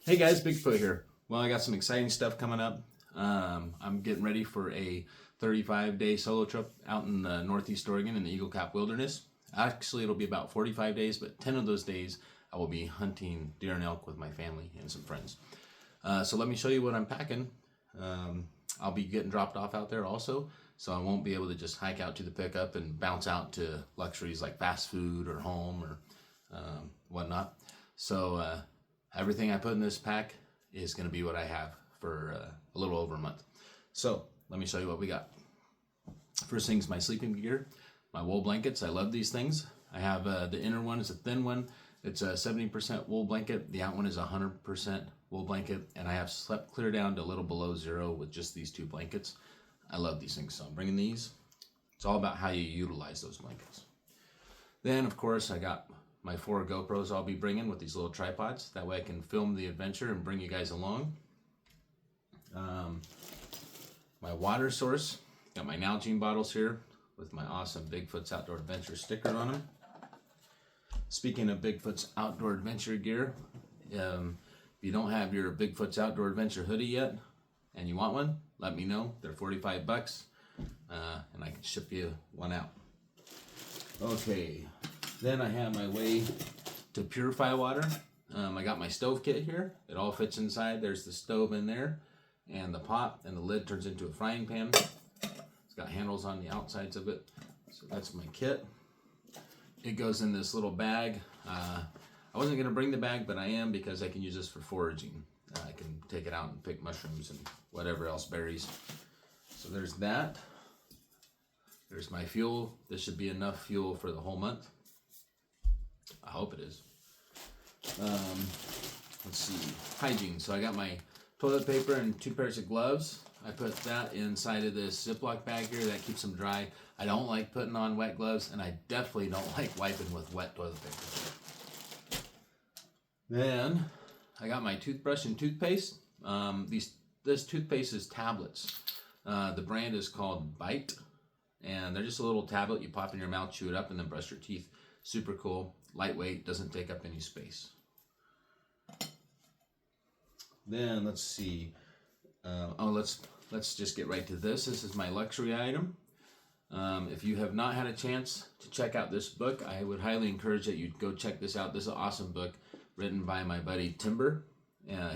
Hey guys, Bigfoot here. Well, I got some exciting stuff coming up. I'm getting ready for a 35-day solo trip out in Northeast Oregon in the Eagle Cap Wilderness. Actually, it'll be about 45 days, but 10 of those days I will be hunting deer and elk with my family and some friends. So let me show you what I'm packing. I'll be getting dropped off out there also, so I won't be able to just hike out to the pickup and bounce out to luxuries like fast food or home or whatnot. So everything I put in this pack is going to be what I have for a little over a month. So let me show you what we got. First thing is my sleeping gear, my wool blankets. I love these things. I have the inner one is a thin one. It's a 70% wool blanket. The out one is 100% wool blanket, and I have slept clear down to a little below zero with just these two blankets. I love these things, so I'm bringing these. It's all about how you utilize those blankets. Then, of course, I got my 4 GoPros I'll be bringing with these little tripods. That way I can film the adventure and bring you guys along. My water source. Got my Nalgene bottles here with my awesome Bigfoot's Outdoor Adventure sticker on them. Speaking of Bigfoot's Outdoor Adventure gear, if you don't have your Bigfoot's Outdoor Adventure hoodie yet and you want one, let me know. They're $45 and I can ship you one out. Okay, then I have my way to purify water. I got my stove kit here. It all fits inside. There's the stove in there and the pot, and the lid turns into a frying pan. It's got handles on the outsides of it. So that's my kit. It goes in this little bag. I wasn't going to bring the bag, but I am because I can use this for foraging. I can take it out and pick mushrooms and whatever else, berries. So there's that. There's my fuel. This should be enough fuel for the whole month. I hope it is. Let's see. Hygiene. So I got my toilet paper and 2 pairs of gloves. I put that inside of this Ziploc bag here. That keeps them dry. I don't like putting on wet gloves, and I definitely don't like wiping with wet toilet paper. Then I got my toothbrush and toothpaste. This toothpaste is tablets. The brand is called Bite, and they're just a little tablet you pop in your mouth, chew it up, and then brush your teeth. Super cool, lightweight, doesn't take up any space. Then let's see. Let's just get right to this. This is my luxury item. If you have not had a chance to check out this book, I would highly encourage that you go check this out. This is an awesome book written by my buddy Timber.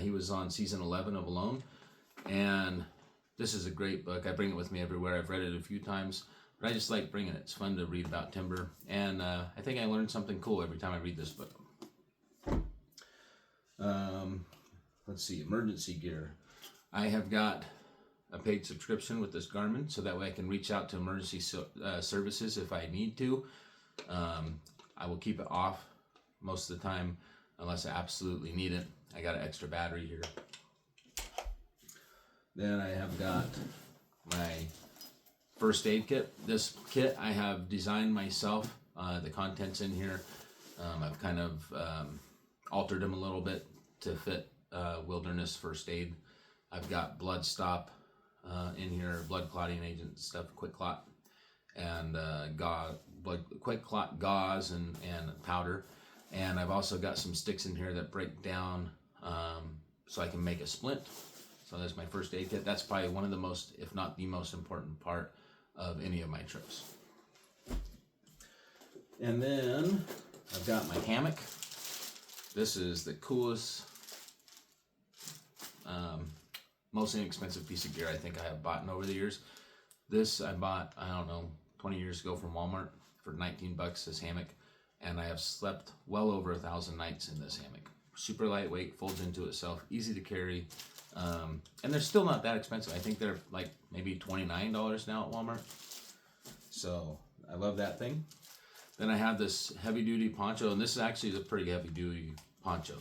He was on season 11 of Alone, and this is a great book. I bring it with me everywhere. I've read it a few times, but I just like bringing it. It's fun to read about timber, and I think I learn something cool every time I read this book. Let's see, emergency gear. I have got a paid subscription with this Garmin, so that way I can reach out to emergency services if I need to. I will keep it off most of the time unless I absolutely need it. I got an extra battery here. Then I have got my first aid kit. This kit I have designed myself. The contents in here, I've kind of altered them a little bit to fit wilderness first aid. I've got blood stop in here, blood clotting agent stuff, quick clot, and quick clot gauze and powder. And I've also got some sticks in here that break down so I can make a splint. So that's my first aid kit. That's probably one of the most, if not the most important part of any of my trips. And then I've got my hammock. This is the coolest, most inexpensive piece of gear I think I have bought over the years. This I bought, I don't know, 20 years ago from Walmart for $19, this hammock. And I have slept well over 1,000 nights in this hammock. Super lightweight, folds into itself, easy to carry. And they're still not that expensive. I think they're like maybe $29 now at Walmart. So I love that thing. Then I have this heavy duty poncho, and this is actually a pretty heavy duty poncho.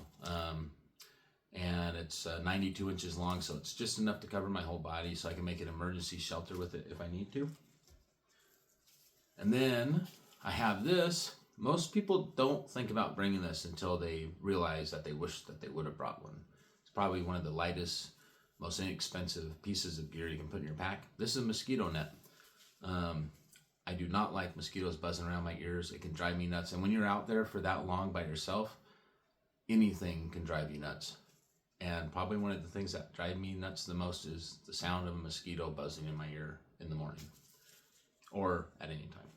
And it's 92 inches long, so it's just enough to cover my whole body, so I can make an emergency shelter with it if I need to. And then I have this. Most people don't think about bringing this until they realize that they wish that they would have brought one. It's probably one of the lightest, most inexpensive pieces of gear you can put in your pack. This is a mosquito net. I do not like mosquitoes buzzing around my ears. It can drive me nuts. And when you're out there for that long by yourself, anything can drive you nuts. And probably one of the things that drive me nuts the most is the sound of a mosquito buzzing in my ear in the morning or at any time.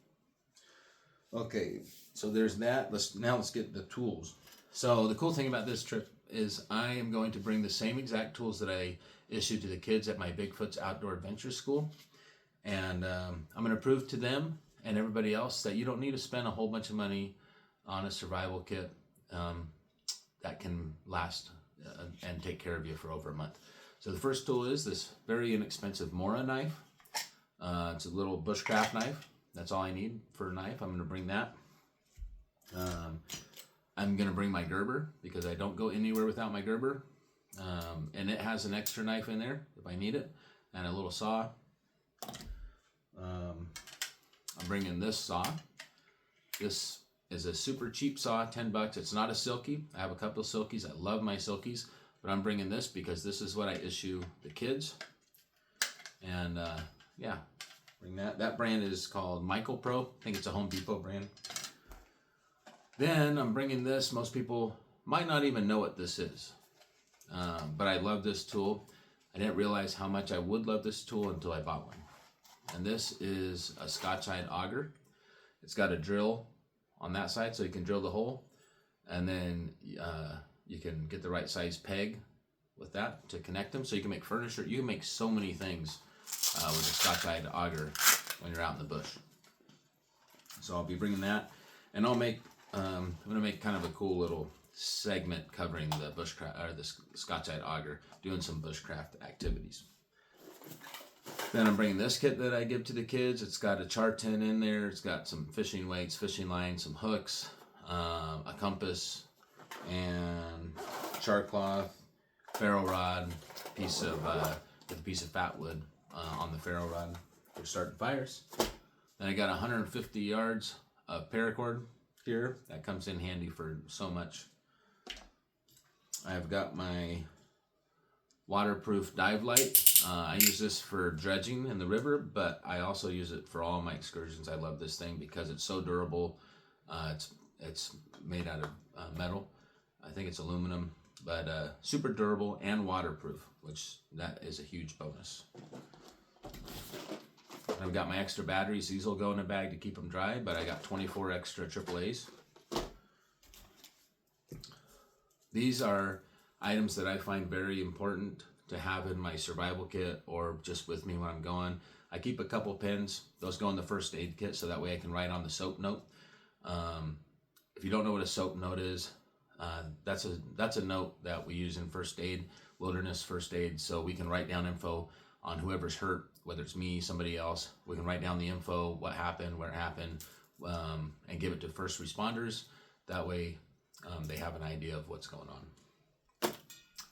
Okay, so there's that. Let's get the tools. So the cool thing about this trip is I am going to bring the same exact tools that I issued to the kids at my Bigfoot's Outdoor Adventure School. And I'm going to prove to them and everybody else that you don't need to spend a whole bunch of money on a survival kit that can last and take care of you for over a month. So the first tool is this very inexpensive Mora knife. It's a little bushcraft knife. That's all I need for a knife. I'm going to bring that. I'm going to bring my Gerber because I don't go anywhere without my Gerber. And it has an extra knife in there if I need it, and a little saw. I'm bringing this saw. This is a super cheap saw, $10. It's not a Silky. I have a couple of Silkies. I love my Silkies, but I'm bringing this because this is what I issue the kids. And yeah, bring that. That brand is called Michael Pro. I think it's a Home Depot brand. Then I'm bringing this. Most people might not even know what this is, but I love this tool. I didn't realize how much I would love this tool until I bought one. And this is a Scotch-eyed auger. It's got a drill on that side so you can drill the hole, and then you can get the right size peg with that to connect them so you can make furniture. You can make so many things with a Scotch-eyed auger when you're out in the bush. So I'll be bringing that, and I'm gonna make kind of a cool little segment covering the bushcraft or the Scotch-eyed auger, doing some bushcraft activities. Then I'm bringing this kit that I give to the kids. It's got a char tin in there. It's got some fishing weights, fishing lines, some hooks, a compass, and char cloth, ferro rod, with a piece of fat wood on the ferro rod for starting fires. Then I got 150 yards of paracord here. That comes in handy for so much. I've got my waterproof dive light. I use this for dredging in the river, but I also use it for all my excursions. I love this thing because it's so durable. It's made out of metal. I think it's aluminum, but super durable and waterproof, which that is a huge bonus. I've got my extra batteries. These will go in a bag to keep them dry, but I got 24 extra AAAs. These are items that I find very important to have in my survival kit or just with me when I'm going. I keep a couple pens. Those go in the first aid kit so that way I can write on the SOAP note. If you don't know what a SOAP note is, that's a note that we use in first aid, wilderness first aid, so we can write down info on whoever's hurt, whether it's me, somebody else. We can write down the info, what happened, where it happened, and give it to first responders. That way they have an idea of what's going on.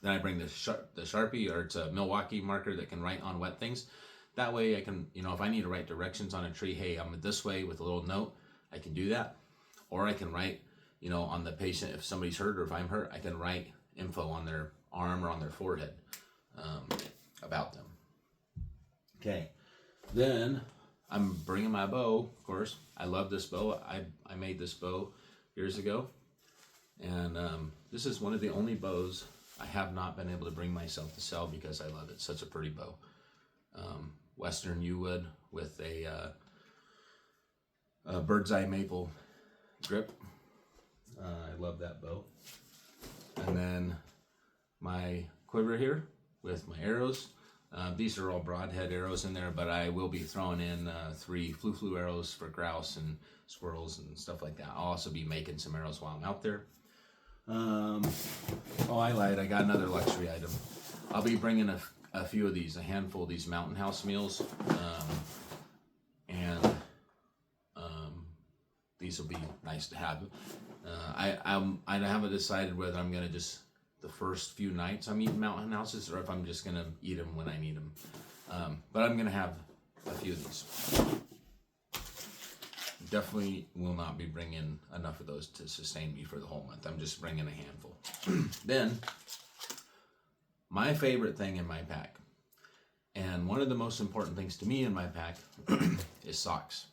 Then I bring the Sharpie, or it's a Milwaukee marker that can write on wet things. That way I can, if I need to write directions on a tree, hey, I'm this way with a little note, I can do that. Or I can write, on the patient, if somebody's hurt or if I'm hurt, I can write info on their arm or on their forehead about them. Okay, then I'm bringing my bow, of course. I love this bow. I made this bow years ago. And this is one of the only bows I have not been able to bring myself to sell because I love it. Such a pretty bow. Western yew wood with a bird's eye maple grip. I love that bow. And then my quiver here with my arrows. These are all broadhead arrows in there, but I will be throwing in 3 flu arrows for grouse and squirrels and stuff like that. I'll also be making some arrows while I'm out there. I lied. I got another luxury item. I'll be bringing a few of these, a handful of these Mountain House meals, and these will be nice to have. I haven't decided whether I'm gonna just the first few nights I'm eating Mountain Houses or if I'm just gonna eat them when I need them. But I'm gonna have a few of these. Definitely will not be bringing enough of those to sustain me for the whole month. I'm just bringing a handful. Then, my favorite thing in my pack, and one of the most important things to me in my pack, is socks.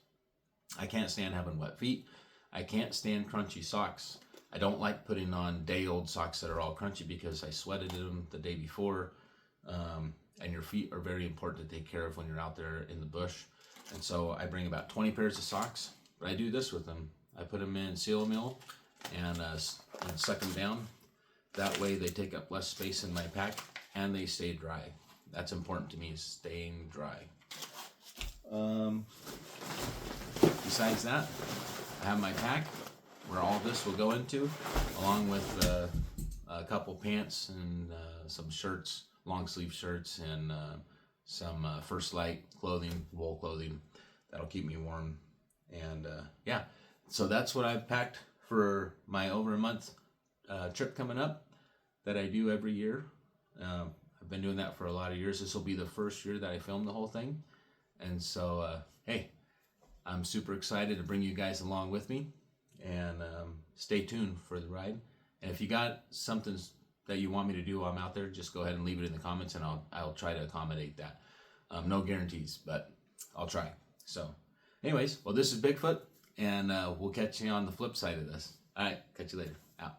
I can't stand having wet feet. I can't stand crunchy socks. I don't like putting on day-old socks that are all crunchy because I sweated in them the day before. And your feet are very important to take care of when you're out there in the bush. And so I bring about 20 pairs of socks, but I do this with them. I put them in seal meal and suck them down. That way they take up less space in my pack and they stay dry. That's important to me, is staying dry. Besides that, I have my pack where all this will go into, along with a couple pants and some shirts, long sleeve shirts, and some First Light clothing, wool clothing that'll keep me warm. And yeah, so that's what I've packed for my over a month trip coming up that I do every year. I've been doing that for a lot of years. This will be the first year that I filmed the whole thing. And so, hey, I'm super excited to bring you guys along with me, and stay tuned for the ride. And if you got something that you want me to do while I'm out there, just go ahead and leave it in the comments, and I'll try to accommodate that. No guarantees, but I'll try. So anyways, well, this is Bigfoot, and we'll catch you on the flip side of this. All right, catch you later. Out.